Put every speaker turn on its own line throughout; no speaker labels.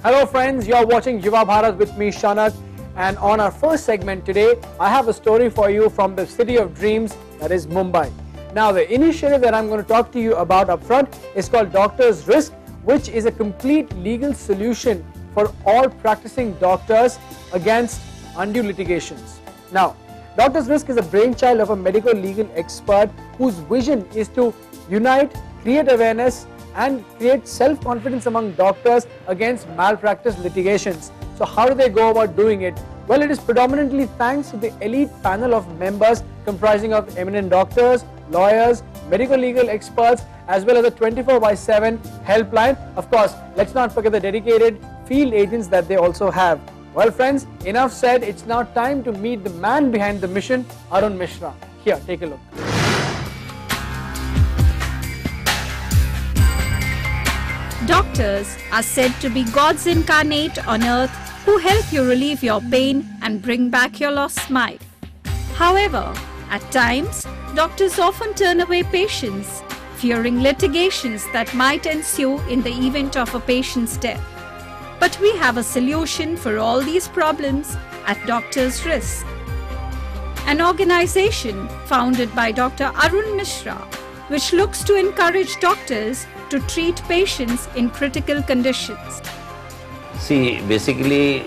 Hello friends, you are watching Yuva Bharat with me Shanak, and on our first segment today I have a story for you from the city of dreams, that is Mumbai. Now the initiative that I'm going to talk to you about up front is called Doctors Risk, which is a complete legal solution for all practicing doctors against undue litigations. Now, Doctors Risk is a brainchild of a medical legal expert whose vision is to unite, create awareness and create self-confidence among doctors against malpractice litigations. So how do they go about doing it? Well, it is predominantly thanks to the elite panel of members comprising of eminent doctors, lawyers, medical legal experts, as well as a 24/7 helpline. Of course, let's not forget the dedicated field agents that they also have. Well friends, enough said, it's now time to meet the man behind the mission, Arun Mishra. Here, take a look.
Doctors are said to be gods incarnate on earth who help you relieve your pain and bring back your lost smile. However, at times, doctors often turn away patients, fearing litigations that might ensue in the event of a patient's death. But we have a solution for all these problems at Doctors Risk, an organization founded by Dr. Arun Mishra, which looks to encourage doctors to treat patients in critical conditions.
See, basically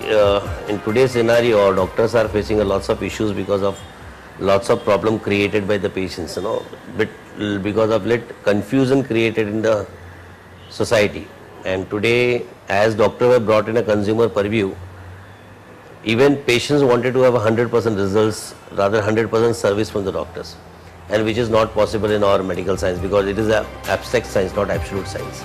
in today's scenario, doctors are facing lots of issues because of lots of problem created by the patients, because of confusion created in the society. And today, as doctors were brought in a consumer purview, even patients wanted to have 100% results, rather 100% service from the doctors, and which is not possible in our medical science because it is an abstract science, not absolute science.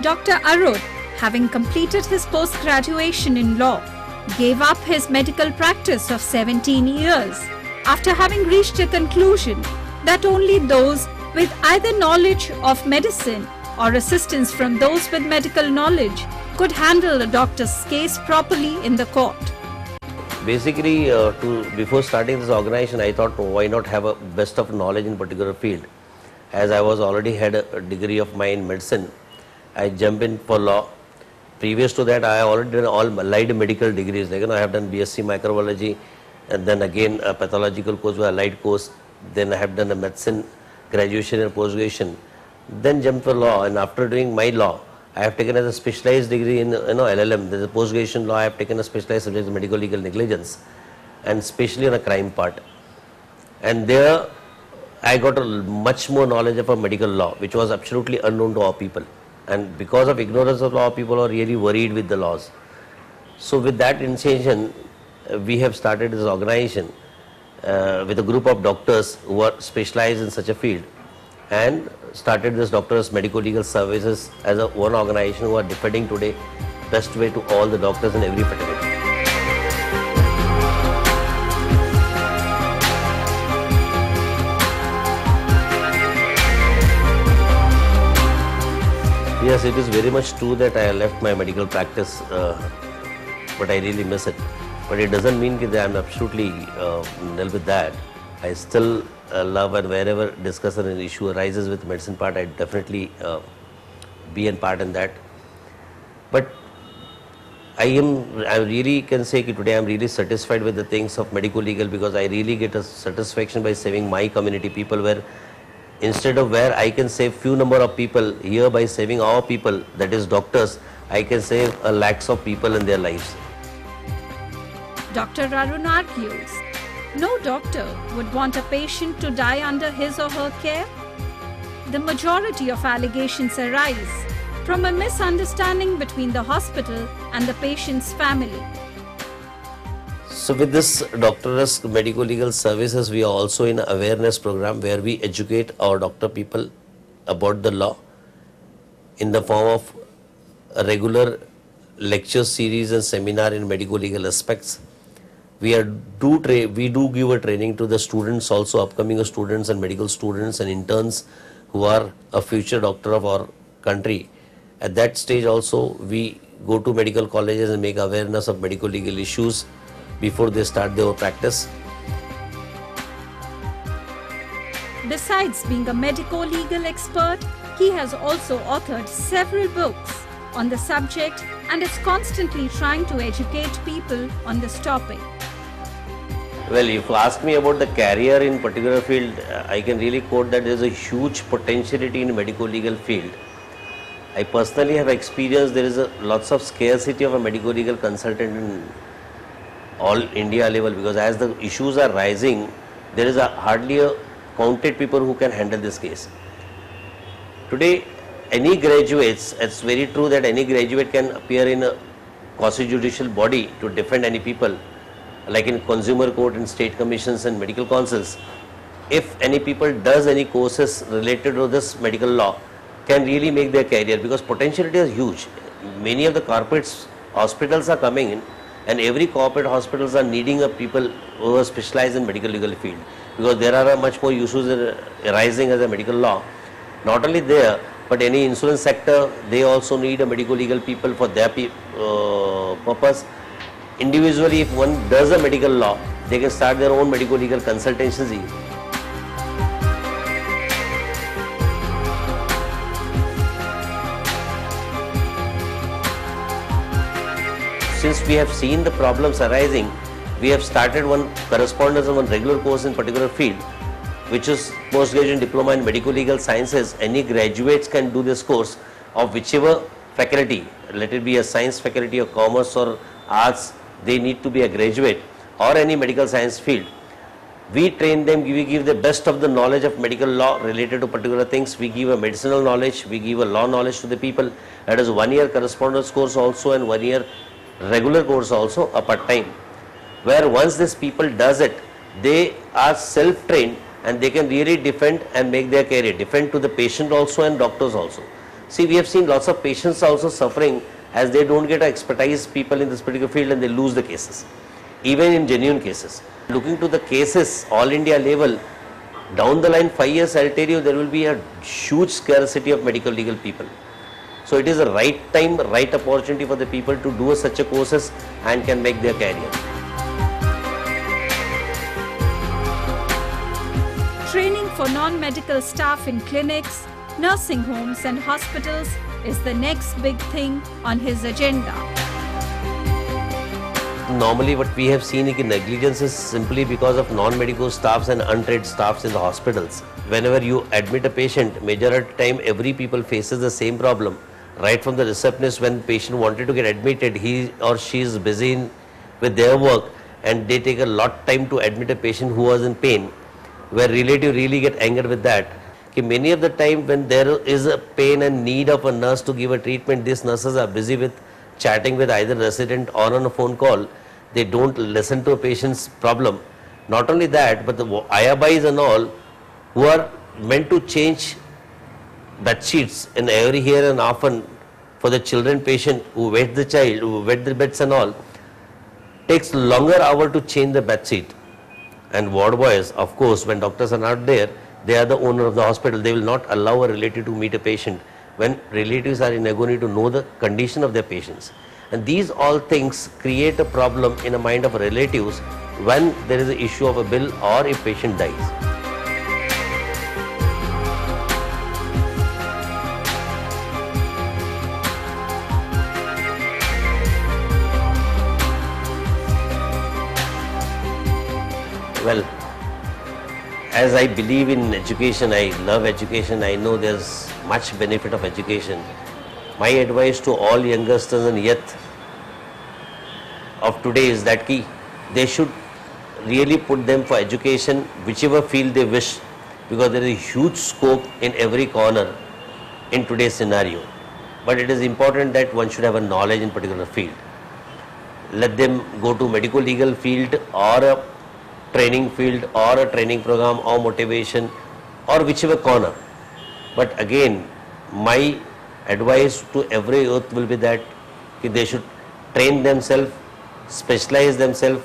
Dr. Arun, having completed his post-graduation in law, gave up his medical practice of 17 years after having reached a conclusion that only those with either knowledge of medicine or assistance from those with medical knowledge could handle a doctor's case properly in the court.
Basically, before starting this organization, I thought why not have a best of knowledge in particular field. As I was already had a degree of mine in medicine, I jumped in for law. Previous to that, I already done all allied medical degrees. I have done BSc microbiology, and then again a pathological course, a allied course. Then I have done a medicine graduation and post-graduation. Then jumped for law, and after doing my law, I have taken as a specialized degree in LLM. There's a post-graduation law. I have taken a specialized subject in medical legal negligence, and especially on a crime part. And there, I got a much more knowledge of a medical law, which was absolutely unknown to our people. And because of ignorance of law, people are really worried with the laws. So with that intention, we have started this organization with a group of doctors who are specialized in such a field, and started this Doctors Medical Legal Services as a one organization who are defending today best way to all the doctors in every fraternity. Yes, it is very much true that I left my medical practice, but I really miss it. But it doesn't mean that I am absolutely nil with that. I still love, and wherever discussion and issue arises with medicine part, I definitely be in part in that. But I really can say that today I am really satisfied with the things of medical legal, because I really get a satisfaction by saving my community people, where instead of where I can save few number of people, here by saving our people, that is doctors, I can save lakhs of people in their lives.
Dr. Arun argues, no doctor would want a patient to die under his or her care. The majority of allegations arise from a misunderstanding between the hospital and the patient's family.
So with this Doctor Risk Medical Legal Services, we are also in an awareness program where we educate our doctor people about the law in the form of a regular lecture series and seminar in medical legal aspects. We do give a training to the students, also upcoming students and medical students and interns who are a future doctor of our country. At that stage also, we go to medical colleges and make awareness of medical legal issues before they start their practice.
Besides being a medico-legal expert, he has also authored several books on the subject and is constantly trying to educate people on this topic.
Well, if you ask me about the career in particular field, I can really quote that there is a huge potentiality in medical legal field. I personally have experienced there is lots of scarcity of a medical legal consultant in all India level, because as the issues are rising, there is hardly a counted people who can handle this case. Today, any graduates, it's very true that any graduate can appear in a quasi-judicial body to defend any people, like in consumer court and state commissions and medical councils. If any people does any courses related to this medical law, can really make their career, because potentiality is huge. Many of the corporate hospitals are coming in, and every corporate hospitals are needing people who are specialized in medical legal field, because there are much more issues arising as a medical law. Not only there, but any insurance sector, they also need a medical legal people for their purpose. Individually, if one does a medical law, they can start their own medical legal consultancy. Since we have seen the problems arising, we have started one correspondence and one regular course in particular field, which is postgraduate diploma in medical legal sciences. Any graduates can do this course of whichever faculty, let it be a science faculty or commerce or arts, they need to be a graduate, or any medical science field. We train them, we give the best of the knowledge of medical law related to particular things. We give a medicinal knowledge, we give a law knowledge to the people. That is 1 year correspondence course also and 1 year regular course also, a part-time, where once this people does it, they are self-trained and they can really defend and make their career, defend to the patient also and doctors also. See, we have seen lots of patients also suffering as they don't get expertise people in this particular field and they lose the cases, even in genuine cases. Looking to the cases all India level, down the line 5 years, I'll tell you, there will be a huge scarcity of medical legal people. So it is a right time, right opportunity for the people to do such a courses and can make their career.
Training for non-medical staff in clinics, nursing homes and hospitals is the next big thing on his agenda.
Normally what we have seen is negligence is simply because of non-medical staffs and untrained staffs in the hospitals. Whenever you admit a patient, majority time every people faces the same problem. Right from the receptionist, when the patient wanted to get admitted, he or she is busy with their work and they take a lot time to admit a patient who was in pain, where relative really get angered with that. Many of the time when there is a pain and need of a nurse to give a treatment, these nurses are busy with chatting with either resident or on a phone call. They don't listen to a patient's problem. Not only that, but the ayabais and all who are meant to change bed sheets in every here and often for the children patient who wet the child, who wet the beds and all, takes longer hour to change the bed sheet. And ward boys, of course, when doctors are not there, they are the owner of the hospital. They will not allow a relative to meet a patient when relatives are in agony to know the condition of their patients. And these all things create a problem in the mind of relatives when there is an issue of a bill or if patient dies. Well, as I believe in education, I love education, I know there's much benefit of education. My advice to all youngsters and youth of today is that they should really put them for education, whichever field they wish, because there is a huge scope in every corner in today's scenario. But it is important that one should have a knowledge in particular field. Let them go to medical legal field or a training field or a training program or motivation or whichever corner. But again, my advice to every youth will be that they should train themselves, specialize themselves,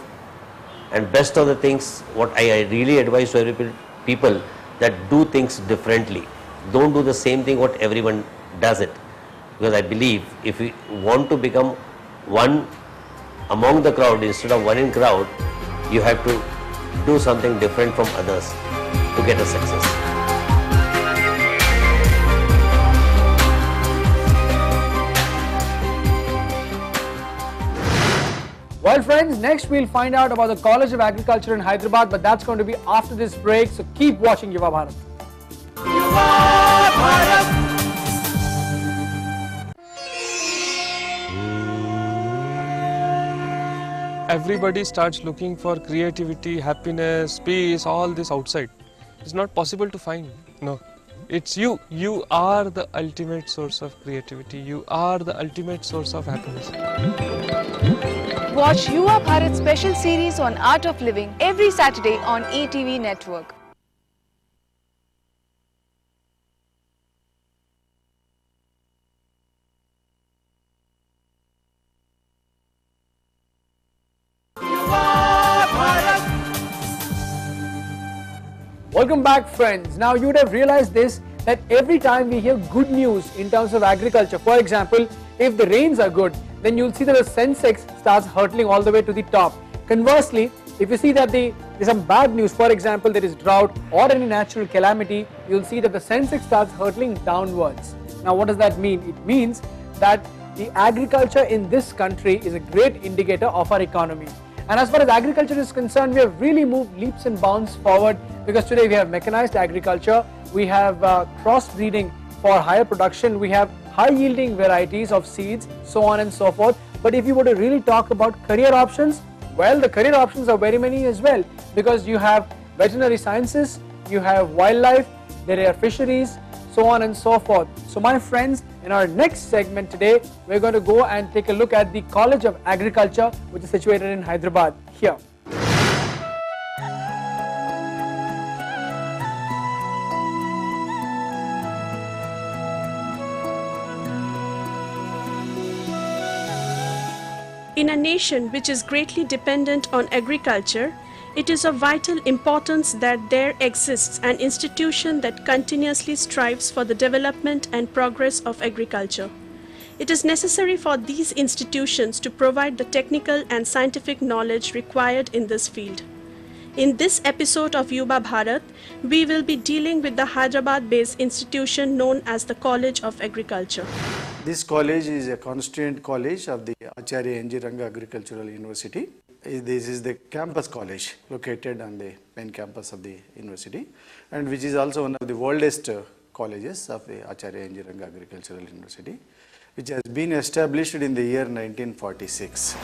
and best of the things, what I really advise to every people, that do things differently. Don't do the same thing what everyone does it. Because I believe if we want to become one among the crowd instead of one in crowd, you have to do something different from others to get a success.
Well friends, next we'll find out about the College of Agriculture in Hyderabad, but that's going to be after this break, so keep watching Yuva Bharat. Yuva Bharat.
Everybody starts looking for creativity, happiness, peace, all this outside. It's not possible to find. No. It's you. You are the ultimate source of creativity. You are the ultimate source of happiness.
Watch Yuva Bharat special series on Art of Living every Saturday on ETV network.
Welcome back friends. Now you would have realized this, that every time we hear good news in terms of agriculture, for example, if the rains are good, then you'll see that the Sensex starts hurtling all the way to the top. Conversely, if you see that there's some bad news, for example, there is drought or any natural calamity, you'll see that the Sensex starts hurtling downwards. Now what does that mean? It means that the agriculture in this country is a great indicator of our economy. And as far as agriculture is concerned, we have really moved leaps and bounds forward, because today we have mechanized agriculture, we have crossbreeding for higher production, we have high yielding varieties of seeds, so on and so forth. But if you were to really talk about career options, well, the career options are very many as well, because you have veterinary sciences, you have wildlife, there are fisheries, so on and so forth. So my friends, in our next segment today, we're going to go and take a look at the College of Agriculture, which is situated in Hyderabad here.
In a nation which is greatly dependent on agriculture, it is of vital importance that there exists an institution that continuously strives for the development and progress of agriculture. It is necessary for these institutions to provide the technical and scientific knowledge required in this field. In this episode of Yuva Bharat, we will be dealing with the Hyderabad-based institution known as the College of Agriculture.
This college is a constituent college of the Acharya N.G. Ranga Agricultural University. This is the campus college located on the main campus of the university, and which is also one of the oldest colleges of the Acharya N.G. Ranga Agricultural University, which has been established in the year 1946.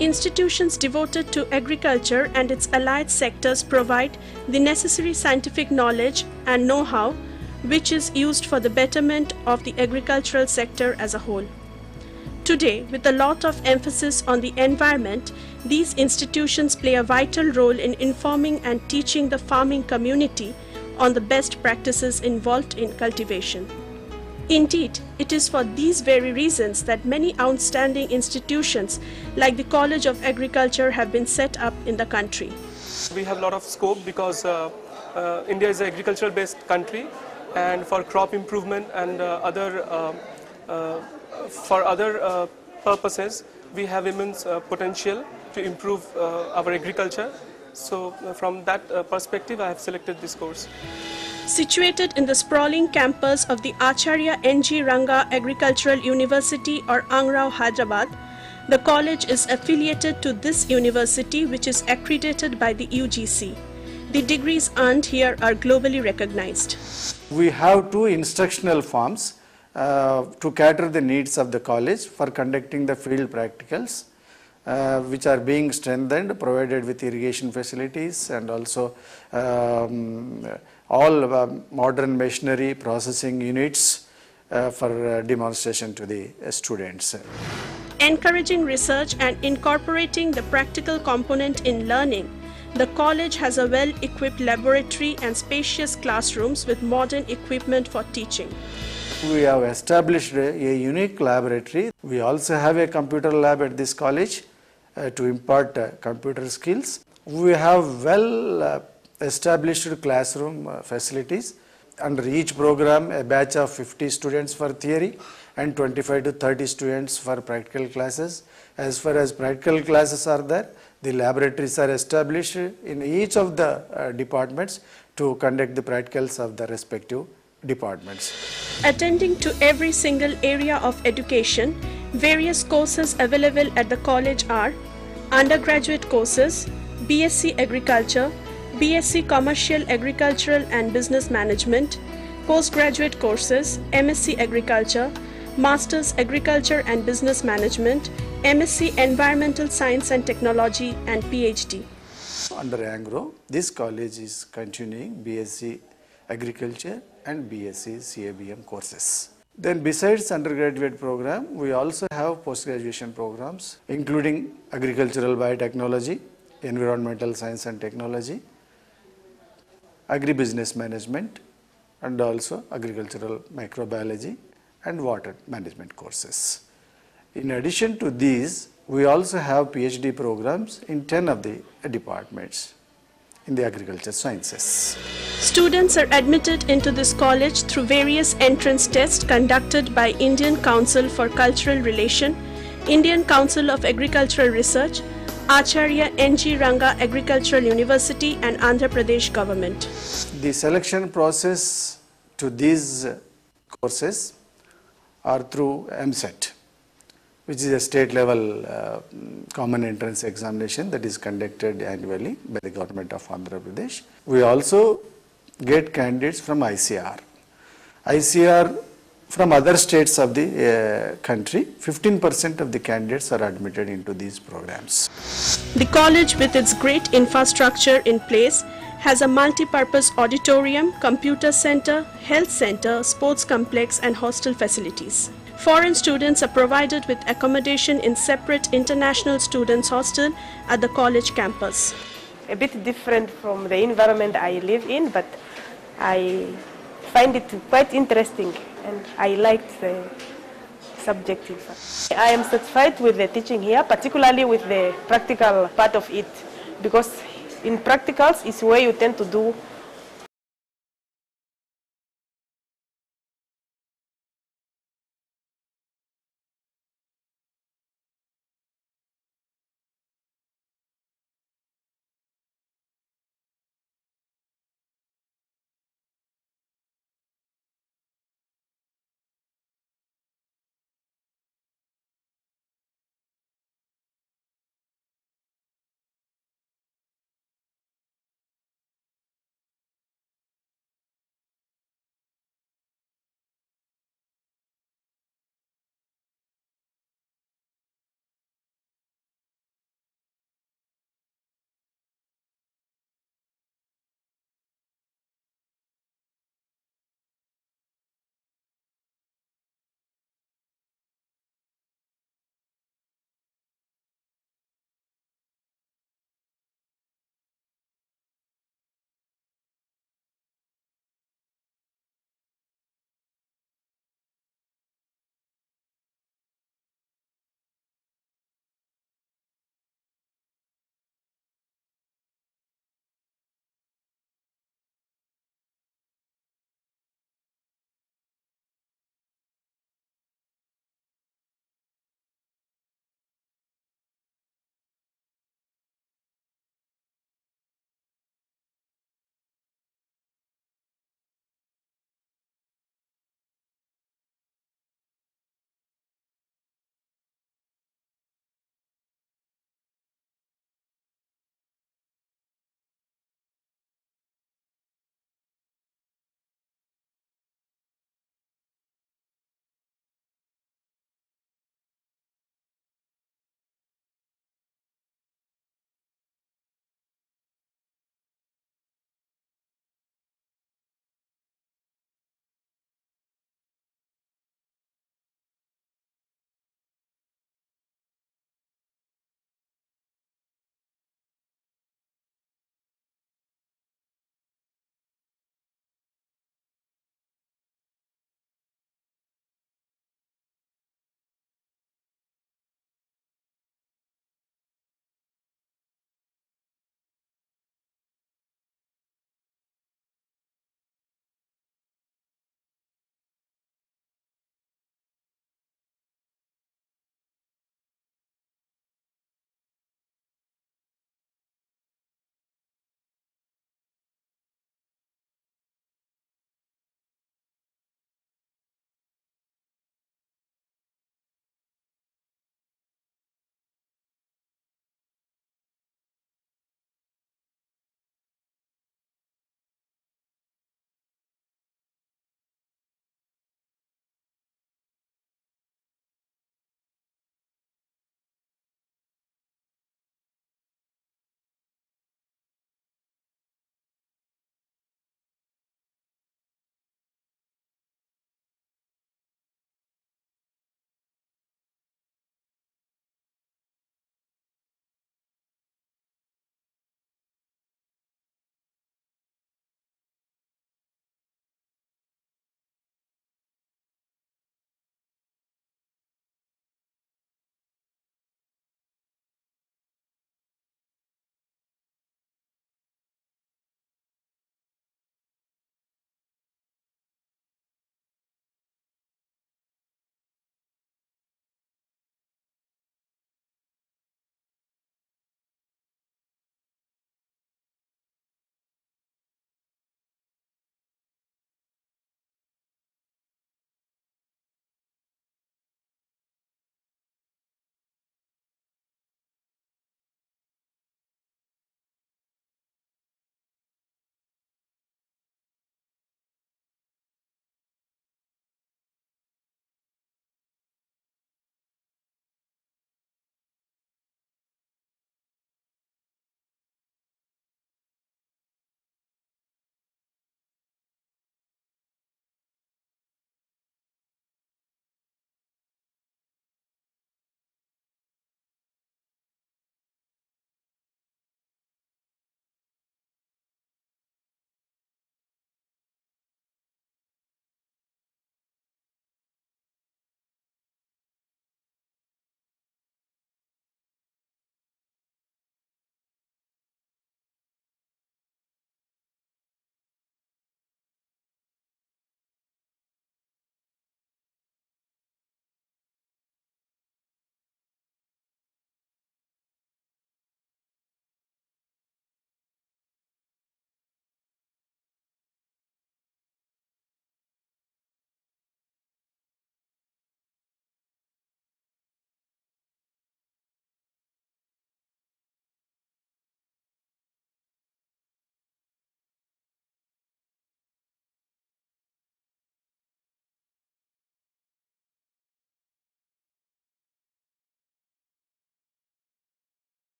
Institutions devoted to agriculture and its allied sectors provide the necessary scientific knowledge and know-how which is used for the betterment of the agricultural sector as a whole. Today, with a lot of emphasis on the environment, these institutions play a vital role in informing and teaching the farming community on the best practices involved in cultivation. Indeed, it is for these very reasons that many outstanding institutions like the College of Agriculture have been set up in the country.
We have a lot of scope because India is an agricultural based country, and for crop improvement and for other purposes, we have immense potential to improve our agriculture. So from that perspective, I have selected this course.
Situated in the sprawling campus of the Acharya N.G. Ranga Agricultural University or Angrao, Hyderabad, the college is affiliated to this university, which is accredited by the UGC. The degrees earned here are globally recognized.
We have two instructional farms to cater the needs of the college for conducting the field practicals, which are being strengthened, provided with irrigation facilities, and also all modern machinery processing units for demonstration to the students.
Encouraging research and incorporating the practical component in learning, the college has a well-equipped laboratory and spacious classrooms with modern equipment for teaching.
We have established a unique laboratory. We also have a computer lab at this college to impart computer skills. We have well established classroom facilities. Under each program, a batch of 50 students for theory and 25 to 30 students for practical classes. As far as practical classes are there, the laboratories are established in each of the departments to conduct the practicals of the respective departments.
Attending to every single area of education, various courses available at the college are Undergraduate courses: BSc Agriculture, BSc Commercial Agricultural and Business Management. Postgraduate courses: MSc Agriculture, Masters Agriculture and Business Management, MSc Environmental Science and Technology, and PhD.
Under Angro, this college is continuing BSc Agriculture and BSc CABM courses. Then besides undergraduate program, we also have post-graduation programs including Agricultural Biotechnology, Environmental Science and Technology, Agribusiness Management, and also Agricultural Microbiology and Water Management courses. In addition to these, we also have PhD programs in 10 of the departments in the agriculture sciences.
Students are admitted into this college through various entrance tests conducted by Indian Council for Cultural Relation, Indian Council of Agricultural Research, Acharya N.G. Ranga Agricultural University, and Andhra Pradesh government.
The selection process to these courses are through MSET, which is a state level common entrance examination that is conducted annually by the government of Andhra Pradesh. We also get candidates from ICR. ICR from other states of the country, 15% of the candidates are admitted into these programs.
The college, with its great infrastructure in place, has a multi-purpose auditorium, computer center, health center, sports complex, and hostel facilities. Foreign students are provided with accommodation in separate international students' hostel at the college campus.
A bit different from the environment I live in, but I find it quite interesting and I liked the subject. I am satisfied with the teaching here, particularly with the practical part of it, because in practicals is where you tend to do